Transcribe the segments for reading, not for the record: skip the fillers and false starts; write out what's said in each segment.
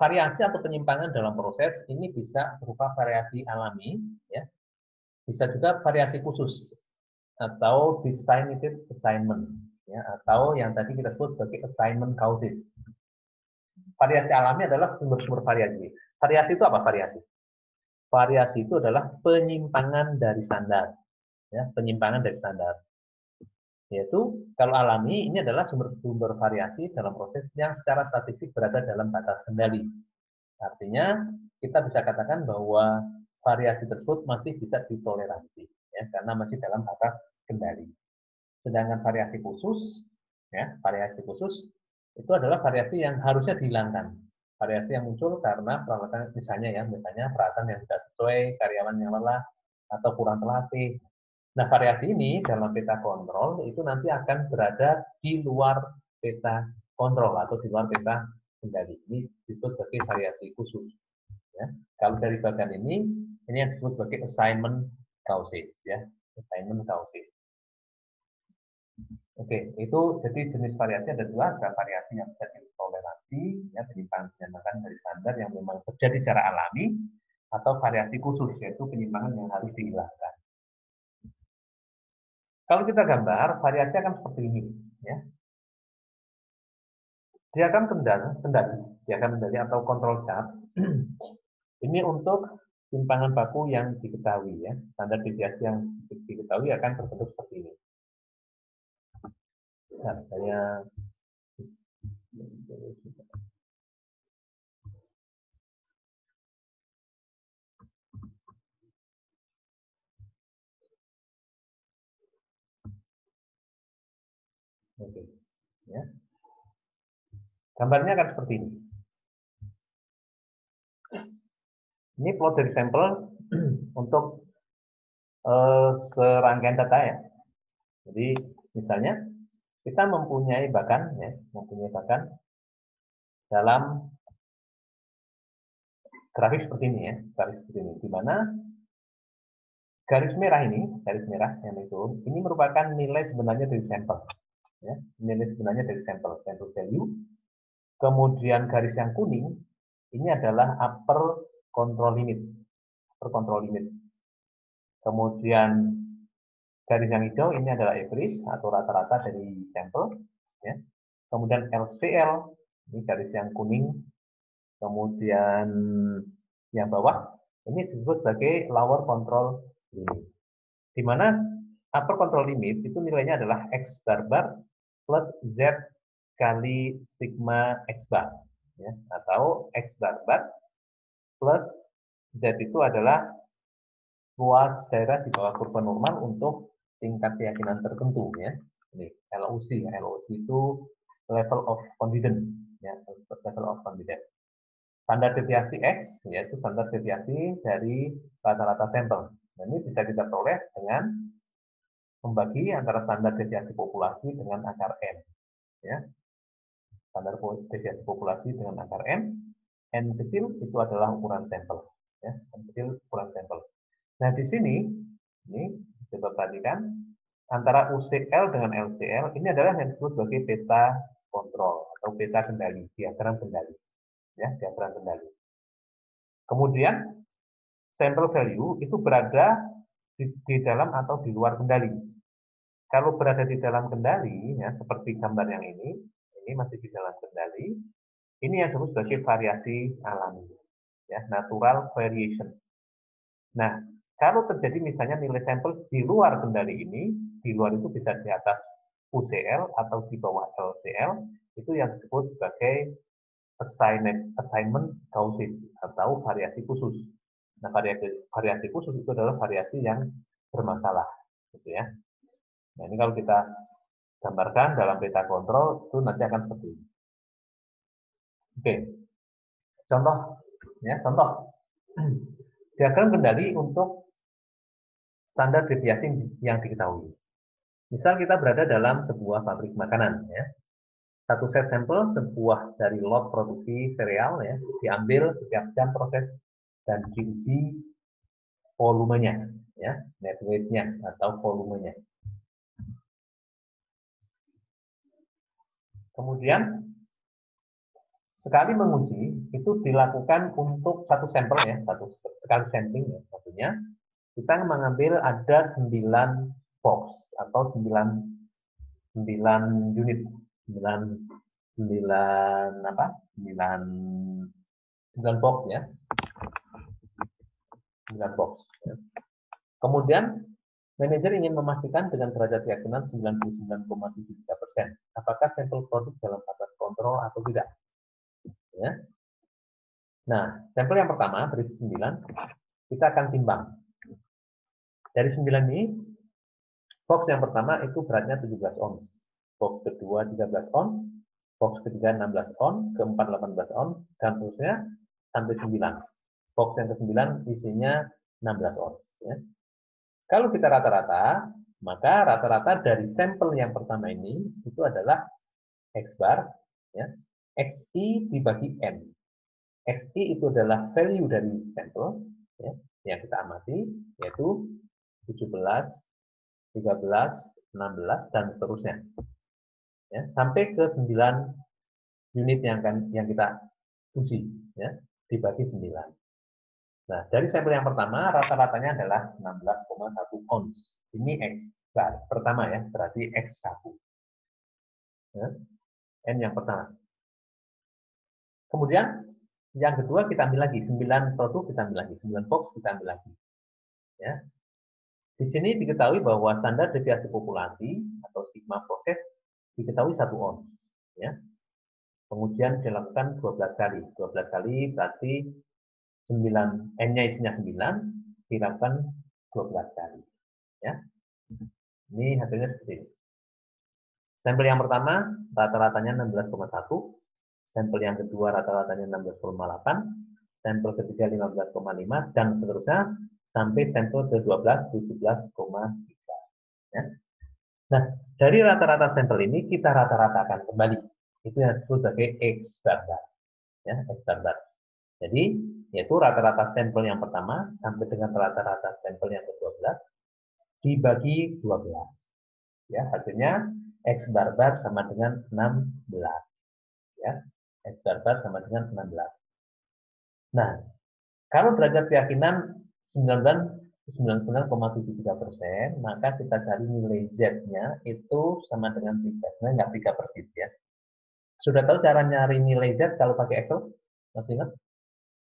variasi atau penyimpangan dalam proses ini bisa berupa variasi alami, ya, bisa juga variasi khusus atau designated assignment, ya, atau yang tadi kita sebut sebagai assignment causes. Variasi alami adalah sumber-sumber variasi. Variasi itu apa variasi? Variasi itu adalah penyimpangan dari standar, ya, penyimpangan dari standar. Yaitu kalau alami ini adalah sumber-sumber variasi dalam proses yang secara statistik berada dalam batas kendali. Artinya kita bisa katakan bahwa variasi tersebut masih bisa ditoleransi, ya, karena masih dalam batas kendali. Sedangkan variasi khusus, ya, variasi khusus itu adalah variasi yang harusnya dihilangkan. Variasi yang muncul karena peralatan misalnya peralatan yang tidak sesuai, karyawan yang lelah atau kurang terlatih. Nah, variasi ini dalam peta kontrol itu nanti akan berada di luar peta kontrol atau di luar peta kendali. Ini disebut sebagai variasi khusus. Ya. Kalau dari bagian ini yang disebut sebagai assignment causes. Ya. Assignment causes. Oke, itu jadi jenis variasi ada dua, ada variasi yang bisa ditoleransi, ya, penyimpangan dari standar yang memang terjadi secara alami, atau variasi khusus, yaitu penyimpangan yang harus dihilangkan. Kalau kita gambar, variasi akan seperti ini, ya. Diagram kendali atau kontrol chart. Ini untuk simpangan baku yang diketahui, ya. Standar deviasi yang diketahui akan berbentuk seperti ini. Nah, saya oke, ya. Gambarnya akan seperti ini. Ini plot dari sampel untuk serangkaian data, ya. Jadi misalnya kita mempunyai bakan dalam grafik seperti ini, ya, grafik seperti ini, di mana garis merah yang itu, ini merupakan nilai sebenarnya dari sampel, ya, nilai sebenarnya dari sampel value. Kemudian garis yang kuning ini adalah upper control limit. Kemudian garis yang hijau ini adalah average atau rata-rata dari sampel, ya. Kemudian LCL ini garis yang kuning. Kemudian yang bawah ini disebut sebagai lower control limit. Di mana upper control limit itu nilainya adalah X bar plus Z kali sigma X bar, ya, atau X bar plus Z itu adalah luas daerah di bawah kurva normal untuk tingkat keyakinan tertentu, ya. Ini LOC, ya. LOC itu level of confidence, ya, level of confidence. Standar deviasi X yaitu standar deviasi dari rata-rata sampel. Nah, ini bisa kita peroleh dengan membagi antara standar deviasi populasi dengan akar N, ya. Standar deviasi populasi dengan akar N kecil itu adalah ukuran sampel, ya. N kecil ukuran sampel. Nah, di sini ini coba perhatikan antara UCL dengan LCL ini adalah yang disebut sebagai peta kontrol atau peta kendali, diagram kendali, ya, diagram kendali. Kemudian sampel value itu berada di dalam atau di luar kendali. Kalau berada di dalam kendali, ya, seperti gambar yang ini masih di dalam kendali. Ini yang disebut sebagai variasi alami, ya, natural variation. Nah, kalau terjadi misalnya nilai sampel di luar kendali ini, di luar itu bisa di atas UCL atau di bawah LCL, itu yang disebut sebagai assignment causes atau variasi khusus. Nah, variasi khusus itu adalah variasi yang bermasalah, gitu, ya. Nah, ini kalau kita gambarkan dalam peta kontrol itu nanti akan seperti ini. Oke, contoh, ya, contoh diagram kendali untuk standar deviasi yang diketahui. Misal kita berada dalam sebuah pabrik makanan, ya. Satu set sampel sebuah dari lot produksi sereal, ya, diambil setiap jam proses dan diuji volumenya, ya, net weight-nya atau volumenya. Kemudian sekali menguji itu dilakukan untuk satu sampel ya, sekali sampling ya, satunya kita mengambil ada 9 box atau 9 unit, 9 apa? 9 box ya. 9 box ya. Kemudian manajer ingin memastikan dengan derajat keyakinan 99,73% apakah sampel produk dalam batas kontrol atau tidak. Ya. Nah, sampel yang pertama berisi 9, kita akan timbang. Dari 9 ini, box yang pertama itu beratnya 17 ons, box kedua 13 ons, box ketiga 16 ons, keempat 18 ons, dan seterusnya sampai 9. Box yang ke-9 isinya 16 ons. Ya. Kalau kita rata-rata, maka rata-rata dari sampel yang pertama ini itu adalah X bar, ya, XI dibagi N. XI itu adalah value dari sampel ya, yang kita amati, yaitu 17, 13, 16, dan seterusnya. Ya, sampai ke 9 unit yang kita uji, ya, dibagi 9. Nah, dari sampel yang pertama, rata-ratanya adalah 16,1 ons. Ini X bar pertama ya, berarti X1. Ya, N yang pertama. Kemudian, yang kedua kita ambil lagi, 9 produk kita ambil lagi, 9 box kita ambil lagi. Ya. Di sini diketahui bahwa standar deviasi populasi atau sigma proses diketahui 1 ons. Ya. Pengujian dilakukan 12 kali. 12 kali berarti 9, N-nya isinya 9, dilakukan 12 kali. Ya. Ini hasilnya seperti ini. Sampel yang pertama rata-ratanya 16,1, sampel yang kedua rata-ratanya 16,8, sampel ketiga 15,5, dan seterusnya sampai sampel ke-12 17,3. Ya. Nah, dari rata-rata sampel ini kita rata-ratakan kembali. Itu yang disebut sebagai X bar. Ya, X bar. Jadi, yaitu rata-rata sampel yang pertama sampai dengan rata-rata sampel yang ke-12 dibagi 12. Ya, hasilnya X bar sama dengan 16. Ya, X bar sama dengan 16. Nah, kalau derajat keyakinan 99,73%, maka kita cari nilai Z-nya itu sama dengan 3. Sebenarnya nggak 3 persis ya. Sudah tahu cara nyari nilai Z kalau pakai Excel? Masih ingat?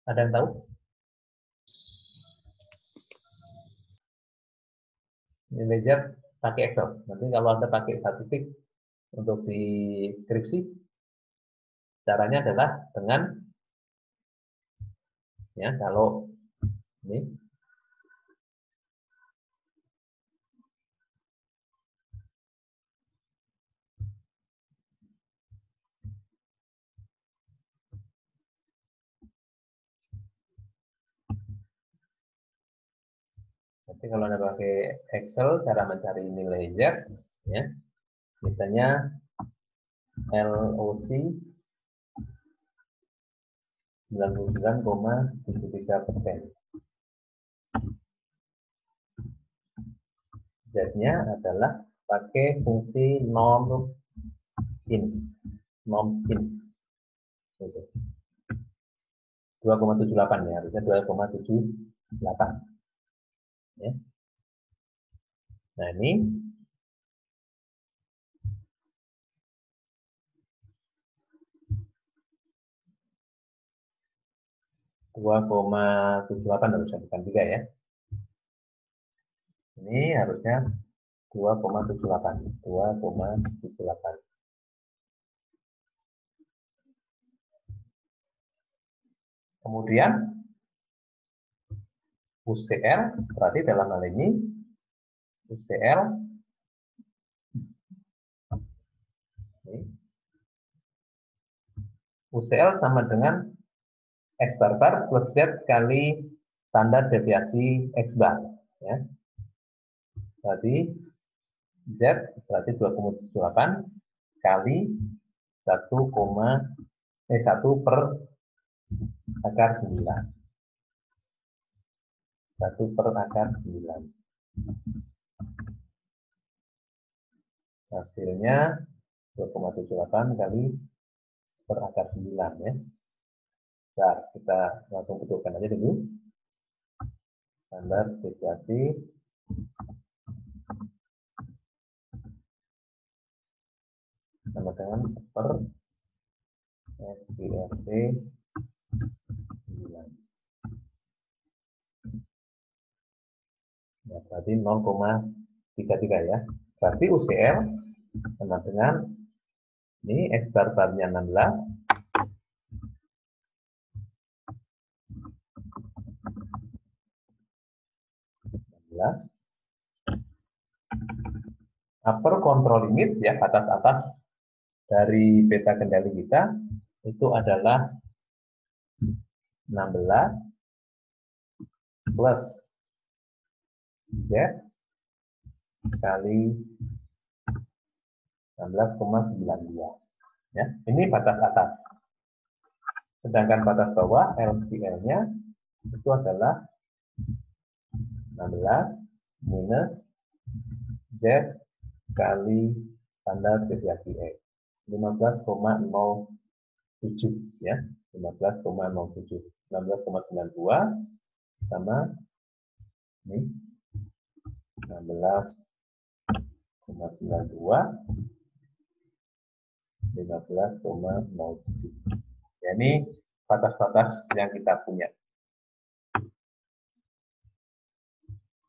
Ada yang tahu? Nilai Z pakai Excel. Nanti kalau Anda pakai statistik untuk di skripsi, caranya adalah dengan ya kalau ini nanti kalau Anda pakai Excel, cara mencari nilai Z ya, misalnya LOC 99,73%. Z-nya adalah pakai fungsi norm in. Gitu. 2,78 ya, harusnya 2,78. Ya. Nah, ini harusnya bukan 3 ya. Ini harusnya 2,78. Kemudian UCL berarti dalam hal ini UCL sama dengan X bar plus Z kali standar deviasi X bar. Ya. Berarti Z berarti 2,78 kali 1 per akar 9. 1 per akar 9. Hasilnya 2,78 kali per akar 9 ya. Nah, kita langsung betulkan aja dulu. Standar deviasi sama dengan per SPRT 9. Nah, berarti 0,33 ya. Berarti UCL sama dengan ini X bar-barnya 16. Upper control limit ya, batas atas dari beta kendali kita itu adalah 16 plus Z kali 16,92 ya. Ini batas atas. Sedangkan batas bawah LCL-nya itu adalah 16 minus Z kali standar deviasi X 15,07 ya, 15,07, 16,92 sama ini 16,92, 15,07. Ya, ini batas-batas yang kita punya.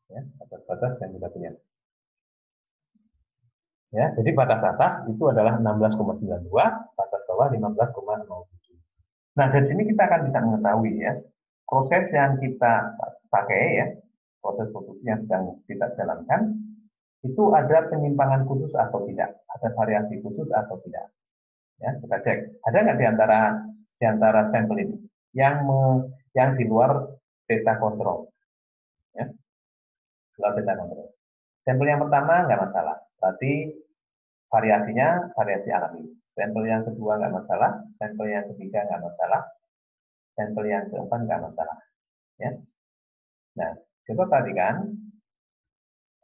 Ya, batas-batas yang kita punya. Ya, jadi batas atas itu adalah 16,92, batas bawah 15,07. Nah, dari sini kita akan bisa mengetahui ya, proses yang kita pakai ya, proses produksi yang sedang kita jalankan, itu ada penyimpangan khusus atau tidak, ada variasi khusus atau tidak. Ya, kita cek. Ada nggak di antara sampel ini yang di luar beta kontrol? Ya, luar beta kontrol. Sampel yang pertama nggak masalah, berarti variasinya variasi alami. Sampel yang kedua nggak masalah, sampel yang ketiga nggak masalah, sampel yang keempat nggak masalah. Ya. Nah, coba perhatikan,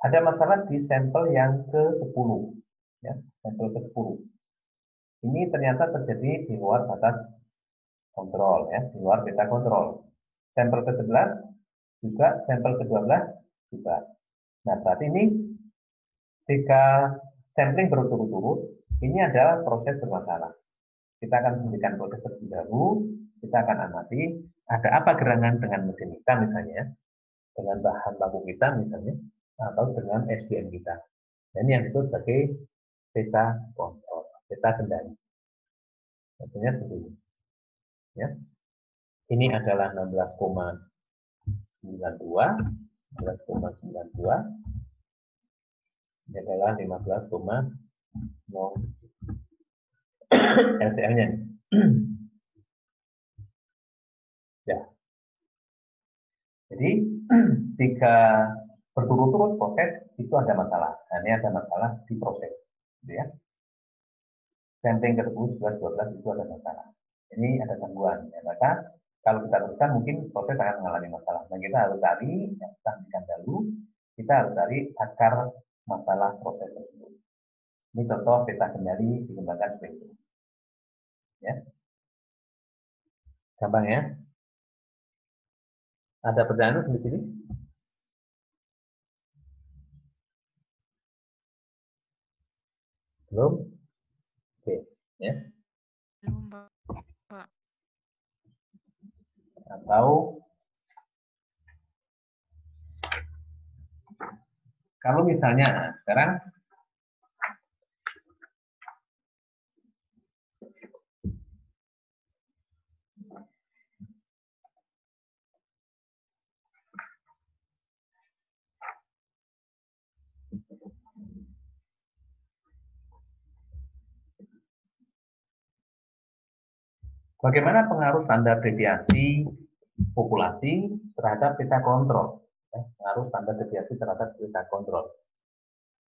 ada masalah di sampel yang ke-10. Ya, sampel ke-10. Ini ternyata terjadi di luar batas kontrol, ya, di luar beta kontrol. Sampel ke-11 juga, sampel ke-12 juga. Nah, berarti ini jika sampling berturut-turut, ini adalah proses bermasalah. Kita akan memberikan proses terlebih dahulu, kita akan amati ada apa gerangan dengan mesin kita misalnya, dengan bahan baku kita misalnya, atau dengan SDM kita. Dan ini yang disebut sebagai beta kontrol, beta kendali. Tentunya seperti ini. Ya. Ini adalah 16,92, 16,92. Ini adalah 15,0 LCL-nya. Ya. Jadi, jika berturut-turut proses, itu ada masalah. Nah, ini ada masalah di proses. Gitu ya. Sampling ke-10, 11, 12 itu ada masalah. Ini ada gangguan. Ya, maka kalau kita teruskan mungkin proses akan mengalami masalah. Dan kita harus cari, yang kita hentikan dahulu, kita harus cari akar masalah proses tersebut. Ini contoh beta kendali digunakan seperti itu. Ya. Gampang ya. Ada pertanyaan di sini? Belum? Oke, ya. Belum, Pak. Atau kalau misalnya sekarang bagaimana pengaruh standar deviasi populasi terhadap beta kontrol? Ya, pengaruh standar deviasi terhadap beta kontrol.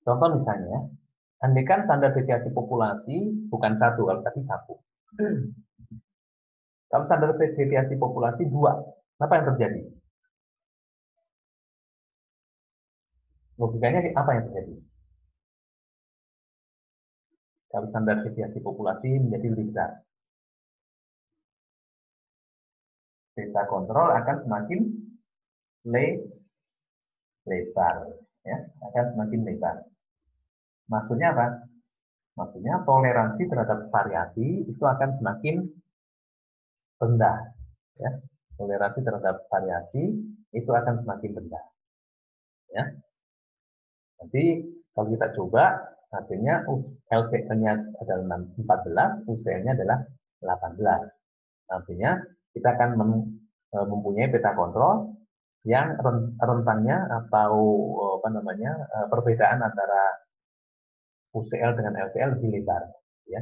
Contoh misalnya, andaikan standar deviasi populasi bukan 1, kalau tadi 1. Kalau standar deviasi populasi 2, apa yang terjadi? Logikanya apa yang terjadi? Kalau standar deviasi populasi menjadi lebih besar. beta kontrol akan semakin lebar, ya, akan semakin lebar. Maksudnya apa? Maksudnya toleransi terhadap variasi itu akan semakin rendah, ya. Toleransi terhadap variasi itu akan semakin rendah, ya. Nanti kalau kita coba hasilnya LCL-nya adalah 14, UCL-nya adalah 18. Artinya kita akan mempunyai beta kontrol yang rentangnya atau apa namanya perbedaan antara UCL dengan LCL lebih lebar, ya,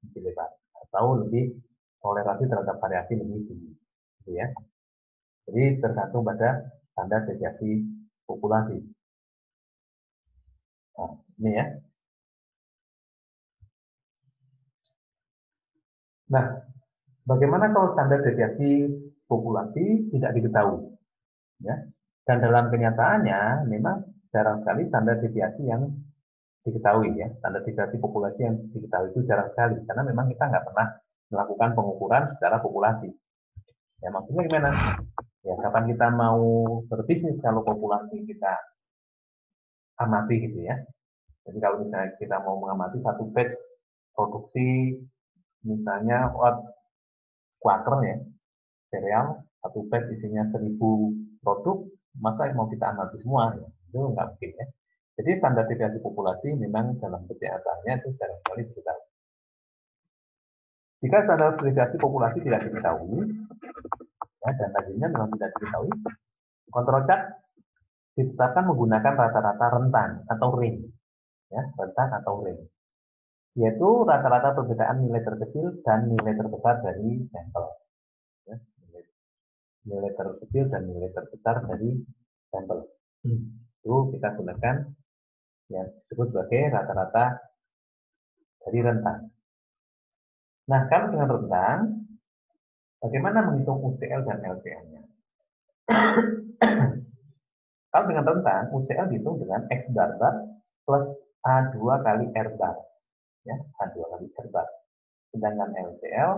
lebih lebar atau lebih toleransi terhadap variasi lebih tinggi, gitu ya. Jadi tergantung pada standar deviasi populasi. Nah, ini ya. Nah, bagaimana kalau standar deviasi populasi tidak diketahui? Ya. Dan dalam kenyataannya memang jarang sekali standar deviasi yang diketahui, ya. Standar deviasi populasi yang diketahui itu jarang sekali karena memang kita nggak pernah melakukan pengukuran secara populasi. Ya, maksudnya gimana? Ya, kapan kita mau berbisnis kalau populasi kita amati gitu ya. Jadi kalau misalnya kita mau mengamati satu batch produksi misalnya quarter ya, cereal, satu batch isinya 1000 produk, masa mau kita amati semua? Ya, itu nggak mungkin ya. Jadi standar deviasi populasi memang dalam kenyataannya itu jarang sekali diketahui. Jika standar deviasi populasi tidak diketahui, ya, dan tadinya memang tidak diketahui, kontrol chart ditetapkan menggunakan rata-rata rentang atau range, ya, rentang atau range, yaitu rata-rata perbedaan nilai terkecil dan nilai terbesar dari sampel, ya, nilai terkecil dan nilai terbesar dari sampel. Itu kita gunakan yang disebut sebagai rata-rata dari rentang. Nah, kalau dengan rentang, bagaimana menghitung UCL dan LCL-nya? Kalau dengan rentang, UCL dihitung dengan X bar bar plus A2 kali R bar. Ya, A2 kali R bar. Sedangkan LCL,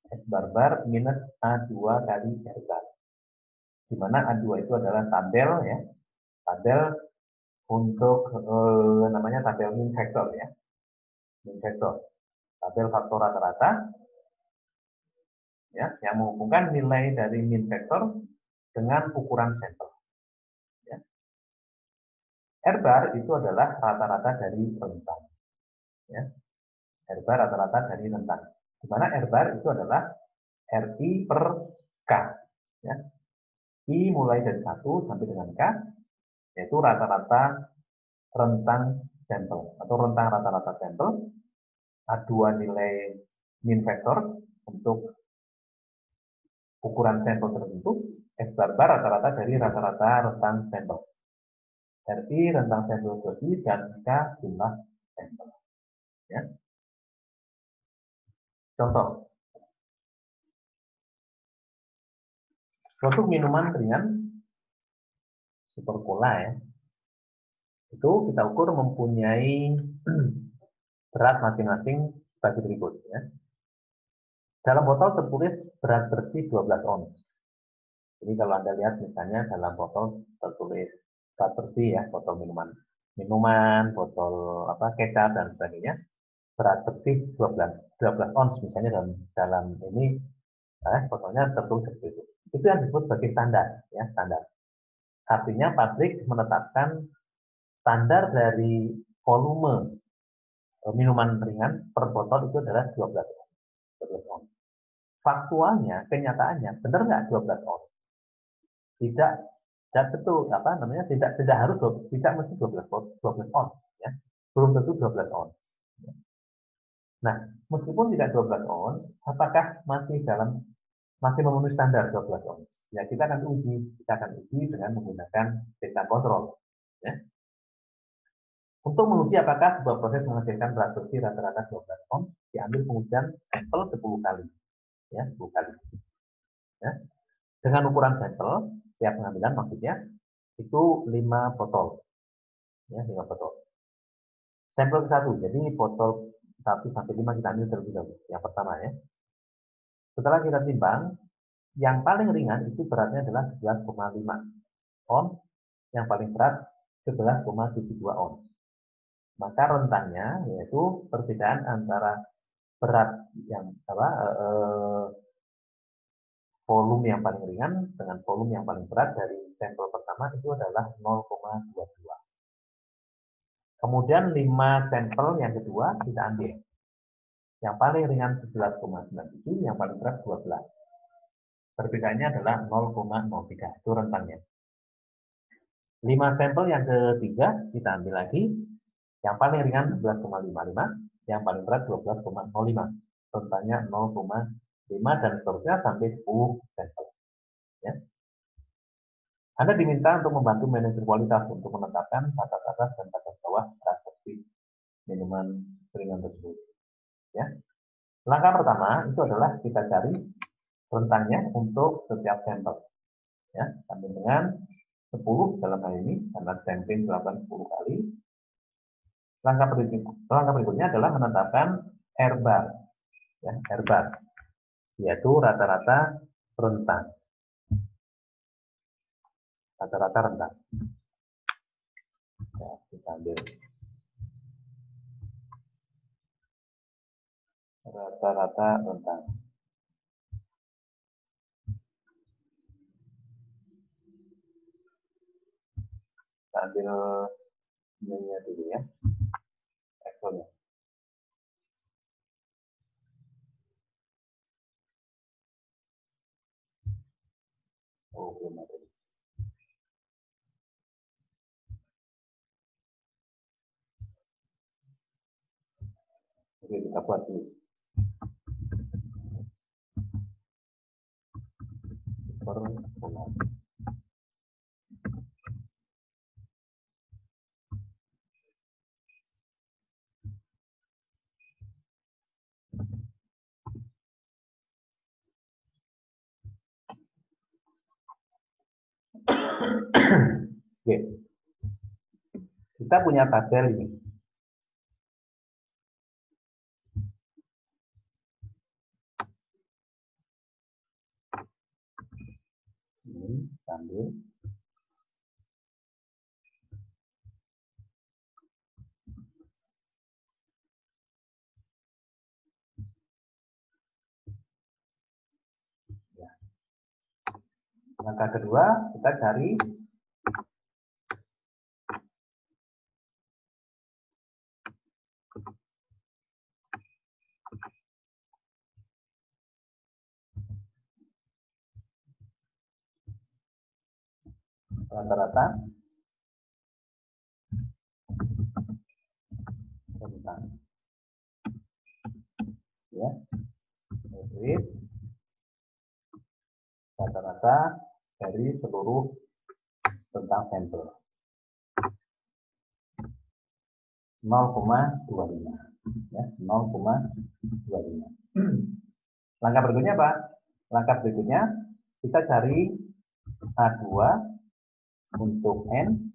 X bar bar minus A2 kali R bar. Di mana A2 itu adalah tabel, ya, tabel untuk namanya tabel min factor, ya, min factor, tabel faktor rata-rata, ya, yang menghubungkan nilai dari min factor dengan ukuran sampel. Ya. R bar itu adalah rata-rata dari rentang. Ya. R bar rata-rata dari rentang. Di mana R bar itu adalah RI per K. Ya. I mulai dari 1 sampai dengan K, yaitu rata-rata rentang sampel atau rentang rata-rata sampel. A2 nilai min factor untuk ukuran sampel tertentu. X bar bar rata-rata dari rata-rata rentang sampel. RI rentang sampel bagi dan K jumlah sampel. Ya. Contoh. Produk minuman ringan super cola, ya, itu kita ukur mempunyai berat masing-masing bagi berikut, ya. Dalam botol tertulis berat bersih 12 ons. Jadi kalau Anda lihat misalnya dalam botol tertulis berat bersih, ya, botol minuman, botol kecap dan sebagainya, berat bersih 12 ons misalnya dalam ini botolnya tertulis seperti itu. Itu yang disebut sebagai standar, ya, standar. Artinya pabrik menetapkan standar dari volume minuman ringan per botol itu adalah 12 ons. Faktualnya, kenyataannya, benar nggak 12 ons? Tidak betul, tidak harus, tidak mesti 12 ons, ya. Belum tentu 12 ons. Nah, meskipun tidak 12 ons, apakah masih memenuhi standar 12 ons? Ya, kita akan uji dengan menggunakan beta kontrol, ya. Untuk menguji apakah sebuah proses menghasilkan berat bersih rata-rata 12 ons, diambil pengujian sampel 10 kali. Ya, 10 kali. Ya. Dengan ukuran sampel, tiap pengambilan maksudnya, itu 5 botol. Ya, 5 botol. Sampel ke-1, jadi botol 1 sampai 5 kita ambil terlebih dahulu. Yang pertama, ya. Setelah kita timbang, Yang paling ringan itu beratnya adalah 11,5 ons, yang paling berat 11,72 ons. Maka rentannya yaitu perbedaan antara berat yang volume yang paling ringan dengan volume yang paling berat dari sampel pertama itu adalah 0,22. Kemudian 5 sampel yang kedua kita ambil. Yang paling ringan 11,97, yang paling berat 12. Perbedaannya adalah 0,03, itu rentannya. 5 sampel yang ketiga kita ambil lagi. Yang paling ringan 11,55, yang paling berat 12,05. Rentannya 0,5 dan seterusnya sampai 10 sampel. Ya. Anda diminta untuk membantu manajer kualitas untuk menetapkan batas atas dan batas bawah reaksi minuman ringan tersebut. Ya. Langkah pertama itu adalah kita cari rentannya untuk setiap sampel. Ya, sampai dengan 10 dalam hal ini, karena sampling dilakukan 10 kali. Langkah berikutnya adalah menetapkan R-bar. Ya, R-bar, yaitu rata-rata rentan. Rata-rata rentan. Ya, kita ambil rata-rata rentan. Kita ambil ininya dulu ya, Excelnya. Oh, belum ada. Oke, kita buat dulu. Oke. Kita punya tabel ini. Ini sambil ya. Langkah kedua kita cari rata-rata rentan. Ya, rata-rata dari seluruh rentang sampel 0,25 ya, 0,25. Langkah berikutnya apa? Langkah berikutnya kita cari A2 untuk N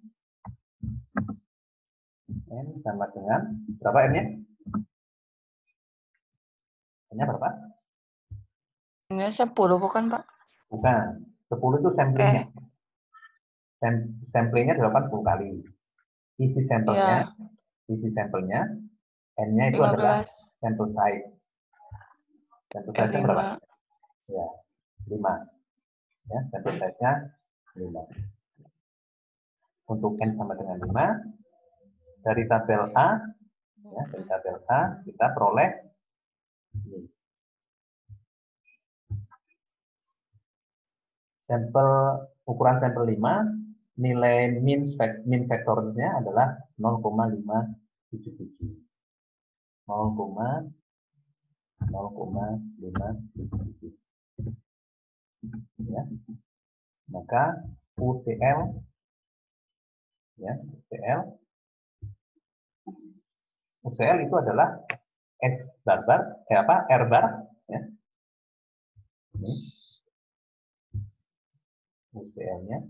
sama dengan berapa N-nya? N-nya berapa? Ini 10 bukan, Pak? Bukan. 10 itu samplingnya. Samplingnya dilakukan 10 kali. Isi sampelnya, N-nya itu 15. adalah sample size. Sample size-nya berapa? Ya, 5. Ya, sample size-nya 5. Untuk N sama dengan 5, dari tabel A, ya, dari tabel A kita peroleh ini. Ukuran sampel 5, nilai min faktornya adalah 0,577. 0,577. Ya. Maka UCL ya, UCL itu adalah R bar ya. Ini UCL-nya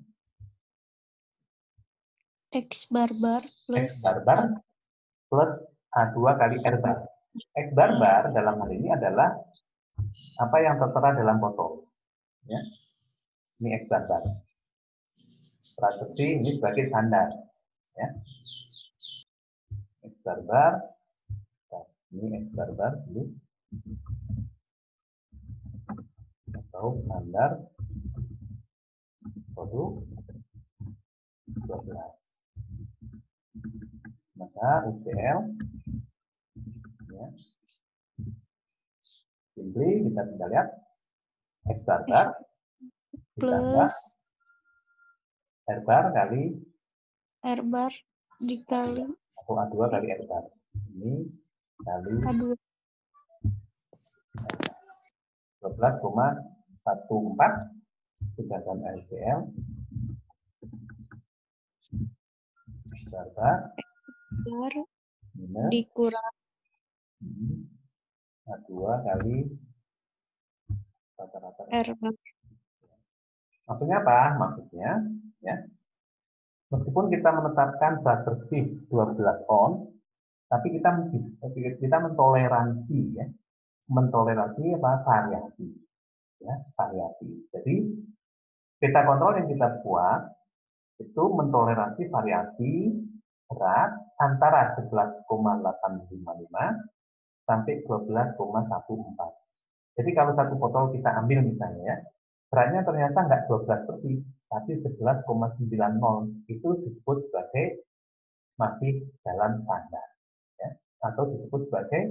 X barbar plus A2 kali R bar. X bar dalam hal ini adalah apa yang tertera dalam botol. Ya. Ini X barbar. Strategi ini sebagai standar. Ya. X barbar. Ini X barbar dulu. Atau standar produk 12. Maka UCL ya. Simply kita tinggal lihat X barbar Plus R bar kali R bar dikali atau A2 kali R bar. Ini kali A2. 12,14 sedangkan LCL barbar R minus dikurang A2 kali rata-rata. R bar. Maksudnya apa? Maksudnya ya, meskipun kita menetapkan buzzer shift 12 on, tapi kita mentoleransi ya, mentoleransi apa? Variasi ya, variasi. Jadi peta kontrol yang kita buat itu mentoleransi variasi berat antara 11,855 sampai 12,14. Jadi kalau satu botol kita ambil misalnya ya, beratnya ternyata nggak 12 persis, tapi 11,90. Itu disebut sebagai masih dalam standar ya, atau disebut sebagai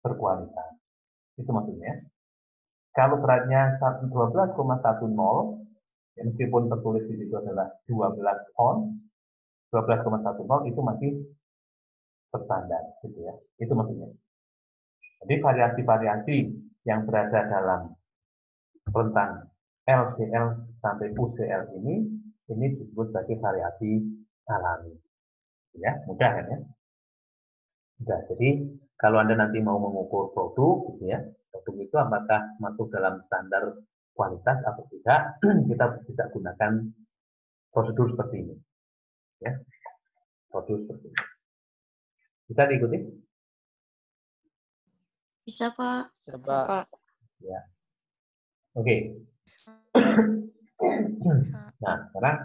berkualitas. Itu maksudnya. Kalau beratnya 12,10, ya meskipun tertulis di situ adalah 12 on, 12,10 itu masih berstandar, gitu ya. Itu maksudnya. Jadi variasi-variasi yang berada dalam rentang LCL sampai UCL ini disebut sebagai variasi alami. Ya, mudah kan ya? Mudah. Jadi kalau Anda nanti mau mengukur produk, gitu ya, produk itu apakah masuk dalam standar kualitas atau tidak, kita bisa gunakan prosedur seperti ini. Ya, prosedur seperti ini. Bisa diikuti? Bisa, Pak. Pak. Ya. Oke. Nah, sekarang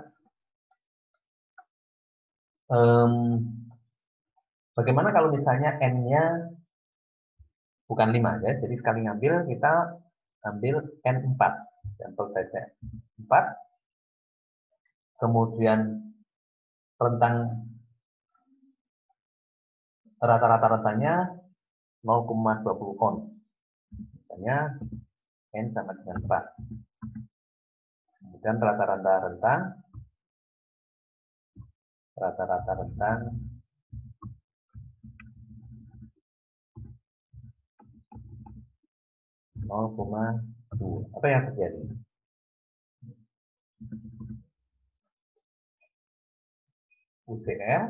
bagaimana kalau misalnya N-nya bukan 5 ya, jadi sekali ngambil kita ambil N4, sampel size 4, kemudian rentang rata-rata rentangnya 0,20 on, misalnya N sama dengan 4, kemudian rata-rata rentang 0,2. Apa yang terjadi? UCL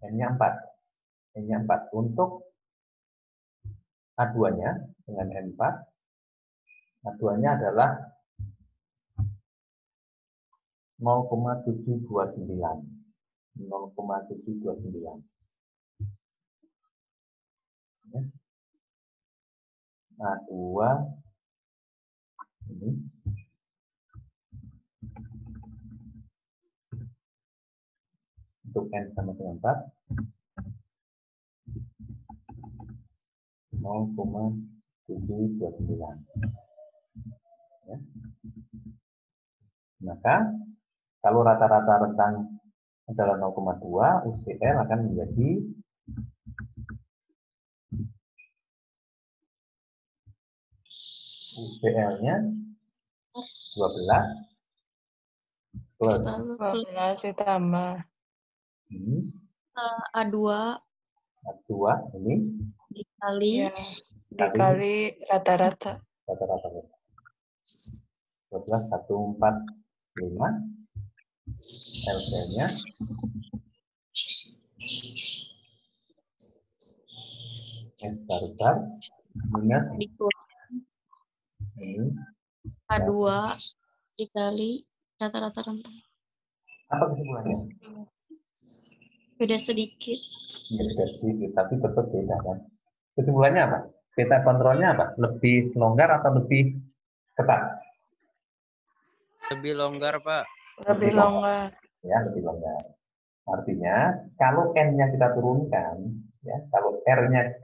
N-nya 4. N-nya 4. Untuk A2-nya dengan N4, A2-nya adalah 0,729. 0,729. Ya. A2 ini untuk N sama dengan 4 0,729. Ya. Maka kalau rata-rata rentang adalah 0,2, UCL akan menjadi UCL-nya 12 plus 12 ditambah A2 A2 ini dikali ya, dikali rata-rata. rata-rata 12,145 LCL-nya S barbar minus dikurang ini A2 dikali rata-rata rentang. apa kesimpulannya? Beda sedikit. Beda sedikit, tapi tetap beda kan. Kesimpulannya apa? Peta kontrolnya apa? Lebih longgar atau lebih ketat? Lebih longgar, Pak. Lebih longgar. Ya, lebih longgar. Artinya, kalau N-nya kita turunkan, ya, kalau R-nya,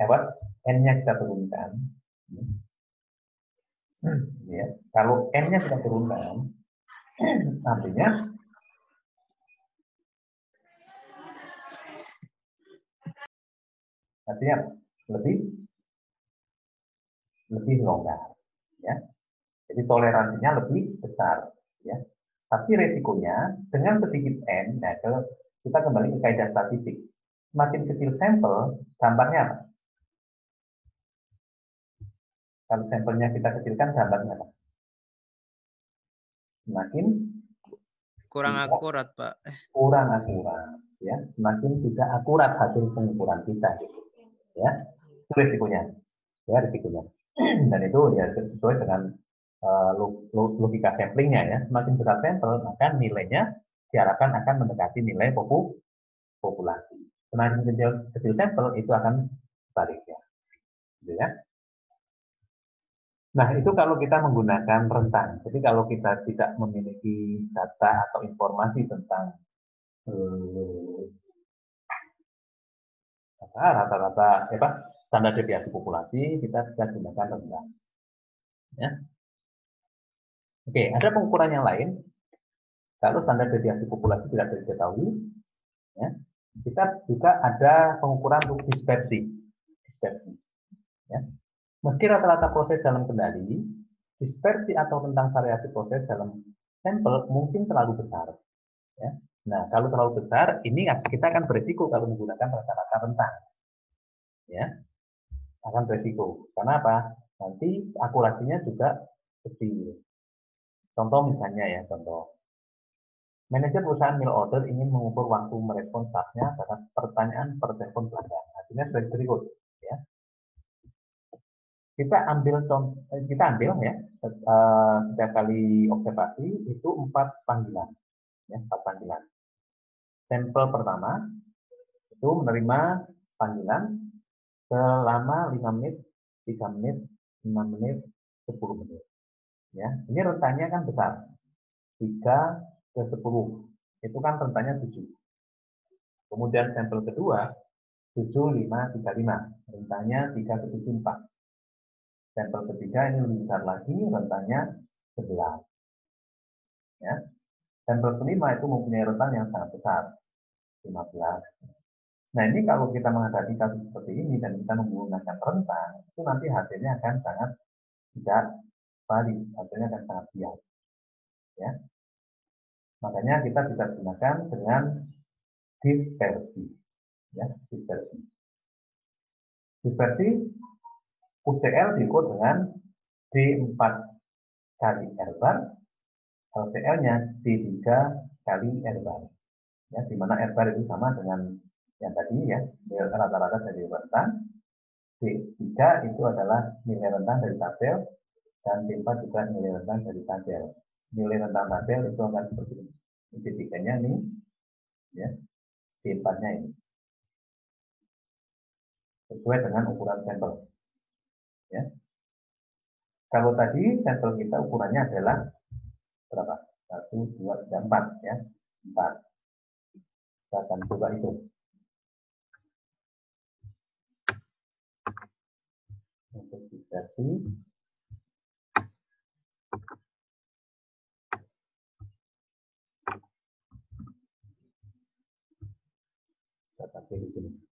N-nya kita turunkan, ya, kalau N-nya kita turunkan, artinya lebih longgar, ya. Jadi toleransinya lebih besar, ya. Tapi resikonya dengan sedikit N, nah kita kembali ke kaidah statistik. Semakin kecil sampel, dampaknya apa? Kalau sampelnya kita kecilkan, dampaknya apa? Semakin Kurang akurat, Pak. kurang akurat, ya. Semakin tidak akurat hasil pengukuran kita, ya. Itu resikonya, ya, resikonya. Dan itu ya sesuai dengan logika samplingnya, ya. Semakin besar sampel, maka nilainya diharapkan akan mendekati nilai populasi. Semakin kecil sampel itu akan sebaliknya, gitu ya. Nah, itu kalau kita menggunakan rentang. Jadi kalau kita tidak memiliki data atau informasi tentang rata-rata standar deviasi populasi, kita bisa gunakan rentang. Ya. Oke, ada pengukuran yang lain. Kalau standar deviasi populasi tidak diketahui, ya, kita juga ada pengukuran untuk dispersi. Ya. Meski rata-rata proses dalam kendali, dispersi atau tentang variasi proses dalam sampel mungkin terlalu besar. Ya. Nah, kalau terlalu besar, ini kita akan berisiko kalau menggunakan rata-rata rentang. Ya, akan berisiko. Karena apa? Nanti akurasinya juga kecil. Contoh misalnya ya, contoh. Manajer perusahaan mail order ingin mengukur waktu merespon staffnya atas pertanyaan per telepon pelanggan. Hasilnya sebagai berikut. Ya. Kita ambil ya, setiap kali observasi itu 4 panggilan. Ya, 4 panggilan. Sampel pertama itu menerima panggilan selama 5 menit, 3 menit, 6 menit, 10 menit. Ya, ini rentangnya kan besar. 3 ke 10. Itu kan rentangnya 7. Kemudian sampel kedua 7, 5, 3, 5. Rentangnya 3 ke 7, 4. Sampel ketiga ini lebih besar lagi, rentangnya 11. Ya. Sampel kelima itu mempunyai rentang yang sangat besar, 15. Nah, ini kalau kita menghadapi kasus seperti ini dan kita menggunakan rentang, itu nanti hasilnya akan sangat tidak valid, hasilnya akan sangat bias. Ya. Makanya kita bisa gunakan dengan dispersi. Ya, dispersi. Dispersi UCL diukur dengan D4 kali R bar, LCL-nya D3 kali R bar. Ya, di mana R bar itu sama dengan yang tadi ya, nilai rata-rata dari rentang. D3 itu adalah nilai rentang dari tabel, dan D4 juga nilai rentang dari tabel. Nilai rentang tabel itu akan seperti ini. D3-nya ini, ya, D4-nya ini. Sesuai dengan ukuran sampel. Ya. Kalau tadi sampel kita ukurannya adalah berapa? 1, 2, 3, 4 ya. 4. Kita akan coba itu. Untuk dispersi. Kita pakai di sini.